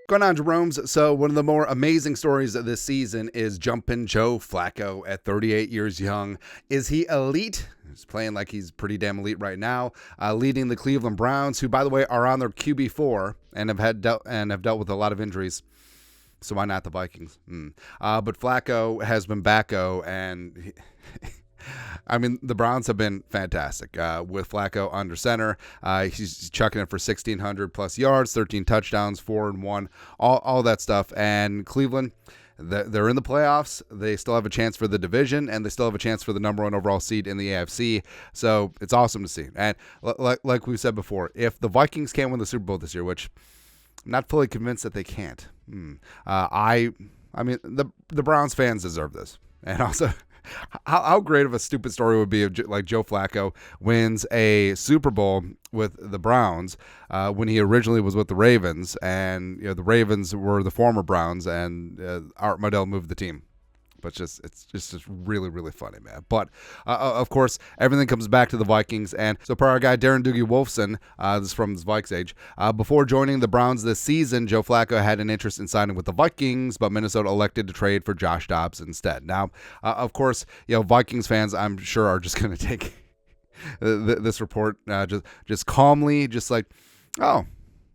Going on, Jerome's. So one of the more amazing stories of this season is Jumpin' Joe Flacco at 38 years young. Is he elite? He's playing like he's pretty damn elite right now, leading the Cleveland Browns, who, by the way, are on their QB4 and have dealt with a lot of injuries. So why not the Vikings? But Flacco has been Backo, and I mean, the Browns have been fantastic with Flacco under center. He's chucking it for 1,600 plus yards, 13 touchdowns, 4-1, all that stuff. And Cleveland, they're in the playoffs. They still have a chance for the division, and they still have a chance for the number one overall seed in the AFC. So it's awesome to see. And like we said before, if the Vikings can't win the Super Bowl this year, which I'm not fully convinced that they can't, I mean, the Browns fans deserve this. And also, how great of a stupid story would be if like Joe Flacco wins a Super Bowl with the Browns when he originally was with the Ravens, and the Ravens were the former Browns, and Art Modell moved the team. But it's just really, really funny, man. But, of course, everything comes back to the Vikings. And so per our guy, Darren Doogie Wolfson, this is from his Vikes age, before joining the Browns this season, Joe Flacco had an interest in signing with the Vikings, but Minnesota elected to trade for Josh Dobbs instead. Now, of course, Vikings fans, I'm sure, are just going to take this report just calmly, just like, oh,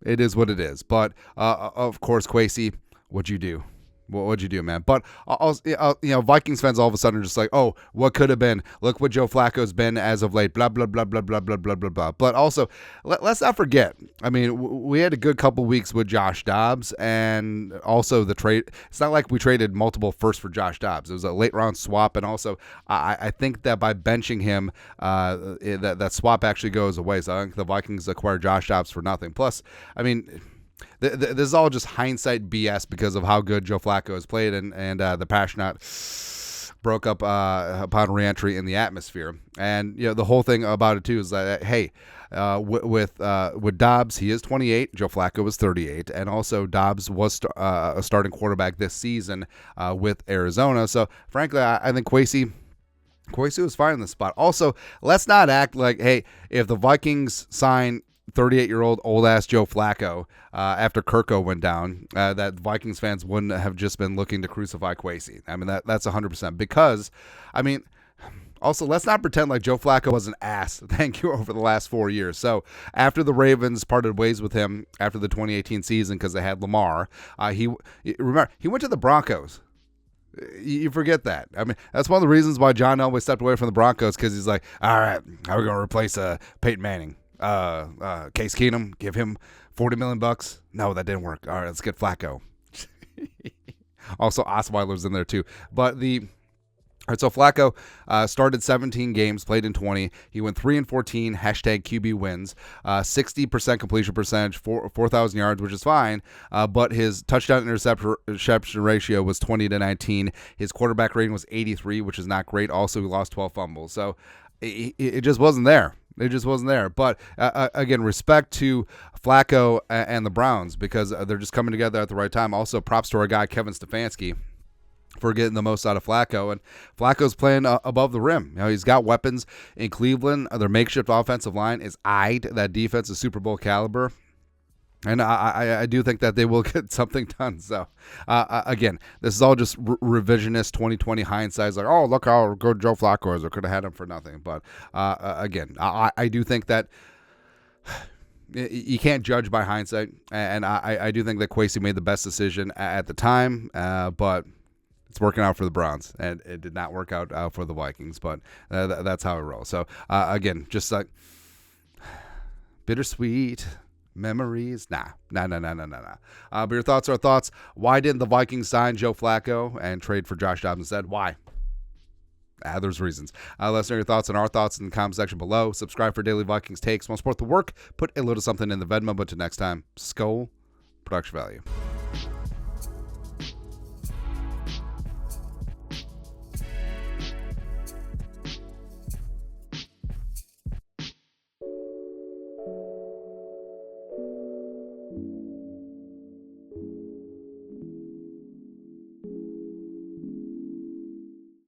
it is what it is. But, of course, Kwesi, what'd you do? What'd you do, man? But Vikings fans all of a sudden are just like, oh, what could have been? Look what Joe Flacco's been as of late. Blah blah blah blah blah blah blah blah blah. But also, let's not forget. I mean, we had a good couple weeks with Josh Dobbs, and also the trade. It's not like we traded multiple firsts for Josh Dobbs. It was a late round swap, and also I think that by benching him, that swap actually goes away. So I think the Vikings acquired Josh Dobbs for nothing. Plus, I mean, this is all just hindsight BS because of how good Joe Flacco has played, and the Passionate broke up upon reentry in the atmosphere. And the whole thing about it too is that hey, with Dobbs, he is 28, Joe Flacco was 38, and also Dobbs was a starting quarterback this season with Arizona. So frankly, I think Kwesi was fine in this spot. Also, let's not act like, hey, if the Vikings sign 38-year-old old-ass Joe Flacco after Kirko went down, that Vikings fans wouldn't have just been looking to crucify Kwesi. I mean, that's 100%. Because, I mean, also, let's not pretend like Joe Flacco was an ass, thank you, over the last 4 years. So, after the Ravens parted ways with him after the 2018 season because they had Lamar, he went to the Broncos. You forget that. I mean, that's one of the reasons why John Elway stepped away from the Broncos, because he's like, all right, how are we going to replace Peyton Manning? Case Keenum, give him $40 million. No, that didn't work. All right, let's get Flacco. Also, Osweiler's in there too. But so Flacco started 17 games, played in 20. He went 3-14, hashtag QB wins, 60% completion percentage, 4,000 yards, which is fine. But his touchdown interception ratio was 20-19. His quarterback rating was 83, which is not great. Also, he lost 12 fumbles. So it just wasn't there. It just wasn't there. But, again, respect to Flacco and the Browns, because they're just coming together at the right time. Also, props to our guy, Kevin Stefanski, for getting the most out of Flacco. And Flacco's playing above the rim. He's got weapons in Cleveland. Their makeshift offensive line is eyed. That defense is Super Bowl caliber. And I do think that they will get something done. So, again, this is all just revisionist 2020 hindsight. It's like, oh, look how good Joe Flacco is. I could have had him for nothing. But, again, I do think that you can't judge by hindsight. And I do think that Kwesi made the best decision at the time. But it's working out for the Browns. And it did not work out for the Vikings. But that's how it rolls. So, again, just like bittersweet memories. Nah. But your thoughts are thoughts. Why didn't the Vikings sign Joe Flacco and trade for Josh Dobbs instead? Why? There's reasons. Let us know your thoughts and our thoughts in the comment section below. Subscribe for daily Vikings takes. Want to support the work? Put a little something in the Venmo. But until next time, Skol, production value.